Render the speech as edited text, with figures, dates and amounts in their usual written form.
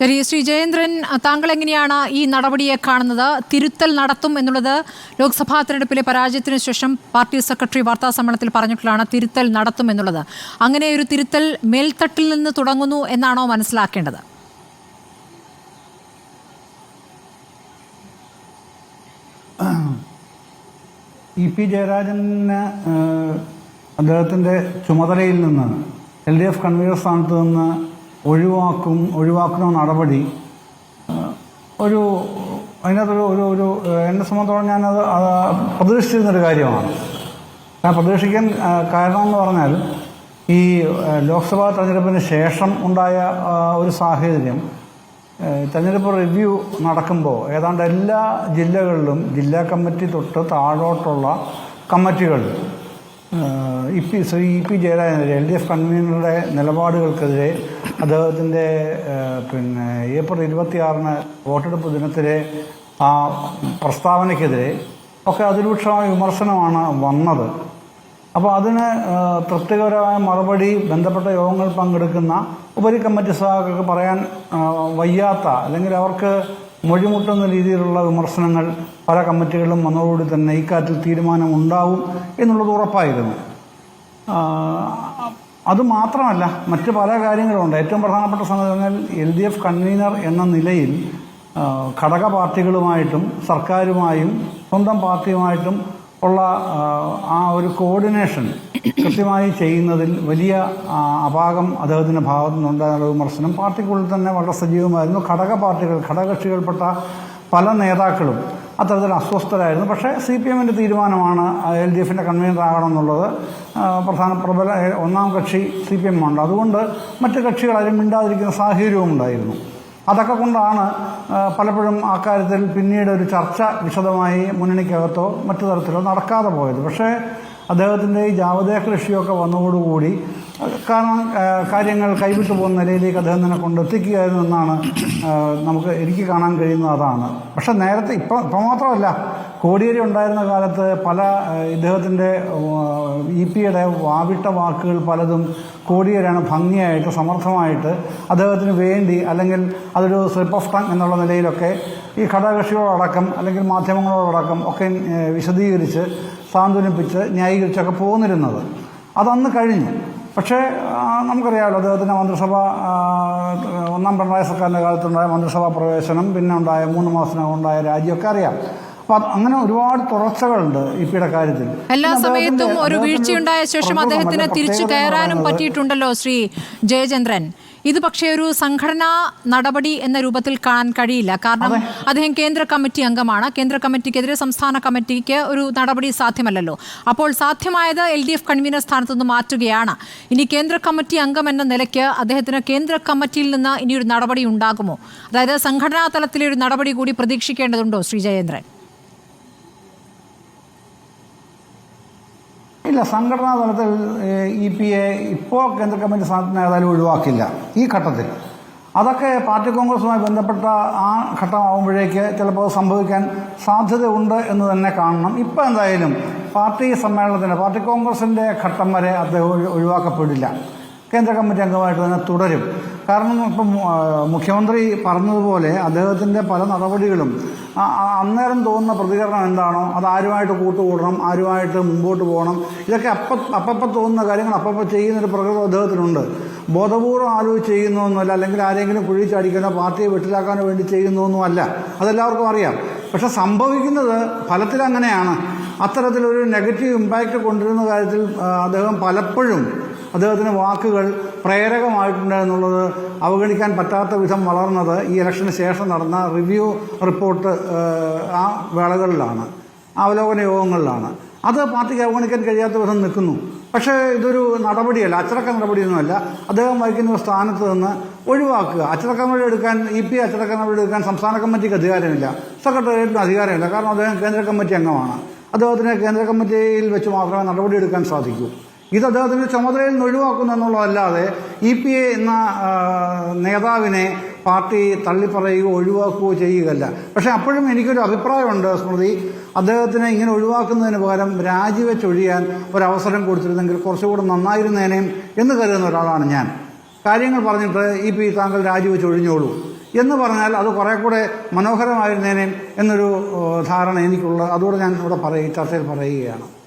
ശ്രീ ജയേന്ദ്രൻ, താങ്കൾ എങ്ങനെയാണ് ഈ നടപടിയെ കാണുന്നത്? തിരുത്തൽ നടത്തും എന്നുള്ളത് ലോക്സഭാ തെരഞ്ഞെടുപ്പിലെ പരാജയത്തിന് ശേഷം പാർട്ടി സെക്രട്ടറി വാർത്താസമ്മേളനത്തിൽ പറഞ്ഞിട്ടുള്ളതാണ്. തിരുത്തൽ നടത്തും എന്നുള്ളത്. അങ്ങനെ ഒരു തിരുത്തൽ മേൽത്തട്ടിൽ നിന്ന് തുടങ്ങുന്നു എന്നാണോ മനസ്സിലാക്കേണ്ടത്? EP ജയരാജന് അദ്ദേഹത്തിൻ്റെ ചുമതലയിൽ നിന്ന് LDF കൺവീനർ സ്ഥാനത്ത് നിന്ന് ഒഴിവാക്കുന്ന നടപടി അതിനകത്തൊരു എന്നെ സംബന്ധിച്ചോളം ഞാനത് പ്രതീക്ഷിച്ചിരുന്നൊരു കാര്യമാണ്. ഞാൻ പ്രതീക്ഷിക്കാൻ കാരണം എന്ന് പറഞ്ഞാൽ ഈ ലോക്സഭാ തെരഞ്ഞെടുപ്പിന് ശേഷം ഉണ്ടായ ഒരു സാഹചര്യം, തെരഞ്ഞെടുപ്പ് റിവ്യൂ നടക്കുമ്പോൾ ഏതാണ്ട് എല്ലാ ജില്ലകളിലും ജില്ലാ കമ്മിറ്റി തൊട്ട് താഴോട്ടുള്ള കമ്മിറ്റികൾ EP ജയരാജനെതിരെ LDF കൺവീനറുടെ നിലപാടുകൾക്കെതിരെ, അദ്ദേഹത്തിൻ്റെ ഏപ്രിൽ 26 വോട്ടെടുപ്പ് ദിനത്തിലെ ആ പ്രസ്താവനയ്ക്കെതിരെ ഒക്കെ അതിരൂക്ഷമായ വിമർശനമാണ് വന്നത്. അപ്പോൾ അതിന് തൃപ്തികരമായ മറുപടി ബന്ധപ്പെട്ട യോഗങ്ങൾ പങ്കെടുക്കുന്ന ഉപരി കമ്മിറ്റി സഹാക്കൾക്ക് പറയാൻ വയ്യാത്ത, അല്ലെങ്കിൽ അവർക്ക് മൊഴിമുട്ടുന്ന രീതിയിലുള്ള വിമർശനങ്ങൾ പല കമ്മിറ്റികളിലും വന്നതോടുകൂടി തന്നെ ഇക്കാര്യത്തിൽ തീരുമാനമുണ്ടാവും എന്നുള്ളത് ഉറപ്പായിരുന്നു. അതുമാത്രമല്ല, മറ്റ് പല കാര്യങ്ങളുമുണ്ട്. ഏറ്റവും പ്രധാനപ്പെട്ട സംഗതി പറഞ്ഞാൽ LDF കൺവീനർ എന്ന നിലയിൽ ഘടക പാർട്ടികളുമായിട്ടും സർക്കാരുമായും സ്വന്തം പാർട്ടിയുമായിട്ടും ഉള്ള ആ ഒരു കോർഡിനേഷൻ കൃത്യമായി ചെയ്യുന്നതിൽ വലിയ അപാകം അദ്ദേഹത്തിൻ്റെ ഭാഗത്തു നിന്നുണ്ടായ വിമർശനം പാർട്ടിക്കുള്ളിൽ തന്നെ വളരെ സജീവമായിരുന്നു. ഘടകകക്ഷികൾപ്പെട്ട പല നേതാക്കളും അത്തരത്തിൽ അസ്വസ്ഥരായിരുന്നു. പക്ഷേ CPM-ൻ്റെ തീരുമാനമാണ് LDF-ൻ്റെ കൺവീനർ ആകണമെന്നുള്ളത്. പ്രബല ഒന്നാം കക്ഷി CPM ഉണ്ട്. അതുകൊണ്ട് മറ്റ് കക്ഷികൾ ആരും മിണ്ടാതിരിക്കുന്ന സാഹചര്യവും ഉണ്ടായിരുന്നു. അതൊക്കെ കൊണ്ടാണ് പലപ്പോഴും അക്കാര്യത്തിൽ പിന്നീട് ഒരു ചർച്ച വിശദമായി മുന്നണിക്കകത്തോ മറ്റു തരത്തിലോ നടക്കാതെ പോയത്. പക്ഷേ അദ്ദേഹത്തിൻ്റെ ഈ ജാവദേക്കർ ഇഷ്യൂയൊക്കെ വന്നതോടുകൂടി കാര്യങ്ങൾ കൈവിട്ടു പോകുന്ന നിലയിലേക്ക് അദ്ദേഹം തന്നെ കൊണ്ടെത്തിക്കുകയായിരുന്നു എന്നാണ് എനിക്ക് കാണാൻ കഴിയുന്നത്. അതാണ്. പക്ഷെ നേരത്തെ ഇപ്പം മാത്രമല്ല, കോടിയേരി ഉണ്ടായിരുന്ന കാലത്ത് പല ഇദ്ദേഹത്തിൻ്റെ EP-യുടെ വാവിട്ട വാക്കുകൾ പലതും കോടിയേരിയാണ് ഭംഗിയായിട്ട് സമർത്ഥമായിട്ട് അദ്ദേഹത്തിന് വേണ്ടി, അല്ലെങ്കിൽ അതൊരു സ്ലിപ്പ് ഓഫ് ടങ് എന്നുള്ള നിലയിലൊക്കെ ഈ ഘടകകക്ഷികളോടക്കം അല്ലെങ്കിൽ മാധ്യമങ്ങളോടക്കം ഒക്കെ വിശദീകരിച്ച് സാന്ത്വനിപ്പിച്ച് ന്യായീകരിച്ചൊക്കെ പോന്നിരുന്നത്. അതന്ന് കഴിഞ്ഞു. പക്ഷേ നമുക്കറിയാമല്ലോ, അദ്ദേഹത്തിൻ്റെ മന്ത്രിസഭ ഒന്നാം പിണറായി സർക്കാരിൻ്റെ കാലത്തുണ്ടായ മന്ത്രിസഭാ പ്രവേശനം, പിന്നെ ഉണ്ടായ 3 മാസത്തിനകം ഉണ്ടായ രാജിയൊക്കെ അറിയാം. അപ്പം അങ്ങനെ ഒരുപാട് തുടർച്ചകളുണ്ട് EP-യുടെ കാര്യത്തിൽ. എല്ലാ സമയത്തും ഒരു വീഴ്ചയുണ്ടായ ശേഷം അദ്ദേഹത്തിന് തിരിച്ചു കയറാനും പറ്റിയിട്ടുണ്ടല്ലോ ശ്രീ ജയചന്ദ്രൻ. ഇത് പക്ഷേ ഒരു സംഘടനാ നടപടി എന്ന രൂപത്തിൽ കാണാൻ കഴിയില്ല. കാരണം അദ്ദേഹം കേന്ദ്ര കമ്മിറ്റി അംഗമാണ്. കേന്ദ്ര കമ്മിറ്റിക്കെതിരെ സംസ്ഥാന കമ്മിറ്റിക്ക് ഒരു നടപടി സാധ്യമല്ലല്ലോ. അപ്പോൾ സാധ്യമായത് LDF കൺവീനർ സ്ഥാനത്ത് നിന്ന് മാറ്റുകയാണ്. ഇനി കേന്ദ്ര കമ്മിറ്റി അംഗം എന്ന നിലയ്ക്ക് അദ്ദേഹത്തിന് കേന്ദ്ര കമ്മിറ്റിയിൽ നിന്ന് ഇനിയൊരു നടപടി ഉണ്ടാകുമോ? അതായത് സംഘടനാ തലത്തിലെ ഒരു നടപടി കൂടി പ്രതീക്ഷിക്കേണ്ടതുണ്ടോ ശ്രീ ജയേന്ദ്രൻ? ഇല്ല, സംഘടനാ തലത്തിൽ EP-യെ ഇപ്പോൾ കേന്ദ്ര കമ്മിറ്റി സ്ഥാനത്തിന് ഏതായാലും ഒഴിവാക്കില്ല ഈ ഘട്ടത്തിൽ. അതൊക്കെ പാർട്ടി കോൺഗ്രസുമായി ബന്ധപ്പെട്ട ആ ഘട്ടമാകുമ്പോഴേക്ക് ചിലപ്പോൾ സംഭവിക്കാൻ സാധ്യതയുണ്ട് എന്ന് തന്നെ കാണണം. ഇപ്പോൾ എന്തായാലും പാർട്ടി കോൺഗ്രസിൻ്റെ ഘട്ടം വരെ അദ്ദേഹം ഒഴിവാക്കപ്പെടില്ല. കേന്ദ്ര കമ്മിറ്റി അംഗമായിട്ട് തന്നെ തുടരും. കാരണം ഇപ്പം മുഖ്യമന്ത്രി പറഞ്ഞതുപോലെ അദ്ദേഹത്തിൻ്റെ പല നടപടികളും അന്നേരം തോന്നുന്ന പ്രതികരണം എന്താണോ അത് ആരുമായിട്ട് കൂട്ടുകൂടണം, ആരുമായിട്ട് മുമ്പോട്ട് പോകണം, ഇതൊക്കെ അപ്പം തോന്നുന്ന കാര്യങ്ങൾ അപ്പം ചെയ്യുന്നൊരു പ്രകൃതം അദ്ദേഹത്തിനുണ്ട്. ബോധപൂർവ്വം ആലോചിച്ച് ചെയ്യുന്നൊന്നുമല്ല, അല്ലെങ്കിൽ ആരെങ്കിലും കുഴി ചാടിക്കാനോ പാർട്ടിയെ വെട്ടിലാക്കാനോ വേണ്ടി ചെയ്യുന്നൊന്നുമല്ല. അതെല്ലാവർക്കും അറിയാം. പക്ഷെ സംഭവിക്കുന്നത് ഫലത്തിൽ അങ്ങനെയാണ്. അത്തരത്തിലൊരു നെഗറ്റീവ് ഇമ്പാക്റ്റ് കൊണ്ടുവരുന്ന കാര്യത്തിൽ അദ്ദേഹം പലപ്പോഴും അദ്ദേഹത്തിൻ്റെ വാക്കുകൾ പ്രേരകമായിട്ടുണ്ട് എന്നുള്ളത് അവഗണിക്കാൻ പറ്റാത്ത വിധം വളർന്നത് ഈ ഇലക്ഷന് ശേഷം നടന്ന റിവ്യൂ റിപ്പോർട്ട് ആ വേളകളിലാണ്, അവലോകന യോഗങ്ങളിലാണ്. അത് പാർട്ടിക്ക് അവഗണിക്കാൻ കഴിയാത്ത വിധം നിൽക്കുന്നു. പക്ഷേ ഇതൊരു നടപടിയല്ല, അച്ചടക്ക നടപടിയൊന്നുമല്ല. അദ്ദേഹം വഹിക്കുന്ന ഒരു സ്ഥാനത്ത് നിന്ന് ഒഴിവാക്കുക. അച്ചടക്ക നടപടി എടുക്കാൻ അച്ചടക്ക നടപടി എടുക്കാൻ സംസ്ഥാന കമ്മിറ്റിക്ക് അധികാരമില്ല, സെക്രട്ടേറിയറ്റിന് അധികാരമില്ല. കാരണം അദ്ദേഹം കേന്ദ്ര കമ്മിറ്റി അംഗമാണ്. അദ്ദേഹത്തിന് കേന്ദ്ര കമ്മിറ്റിയിൽ വെച്ച് മാത്രമേ നടപടി എടുക്കാൻ സാധിക്കൂ. ഇത് അദ്ദേഹത്തിൻ്റെ ചുമതലയിൽ നിന്ന് ഒഴിവാക്കുന്നു എന്നുള്ളതല്ലാതെ EP-യെ എന്ന നേതാവിനെ പാർട്ടി തള്ളിപ്പറയുകയോ ഒഴിവാക്കുകയോ ചെയ്യുകയല്ല. പക്ഷേ അപ്പോഴും എനിക്കൊരു അഭിപ്രായമുണ്ട് സ്മൃതി, അദ്ദേഹത്തിനെ ഇങ്ങനെ ഒഴിവാക്കുന്നതിന് പകരം രാജിവെച്ചൊഴിയാൻ ഒരവസരം കൊടുത്തിരുന്നെങ്കിൽ കുറച്ചുകൂടെ നന്നായിരുന്നേനേയും എന്ന് കരുതുന്ന ഒരാളാണ് ഞാൻ. കാര്യങ്ങൾ പറഞ്ഞിട്ട് EP താങ്കൾ രാജിവെച്ചൊഴിഞ്ഞോളൂ എന്ന് പറഞ്ഞാൽ അത് കുറെ കൂടെ മനോഹരമായിരുന്നേനെ എന്നൊരു ധാരണ എനിക്കുള്ള, അതുകൂടെ ഞാൻ ഇവിടെ ചർച്ചയിൽ പറയുകയാണ്.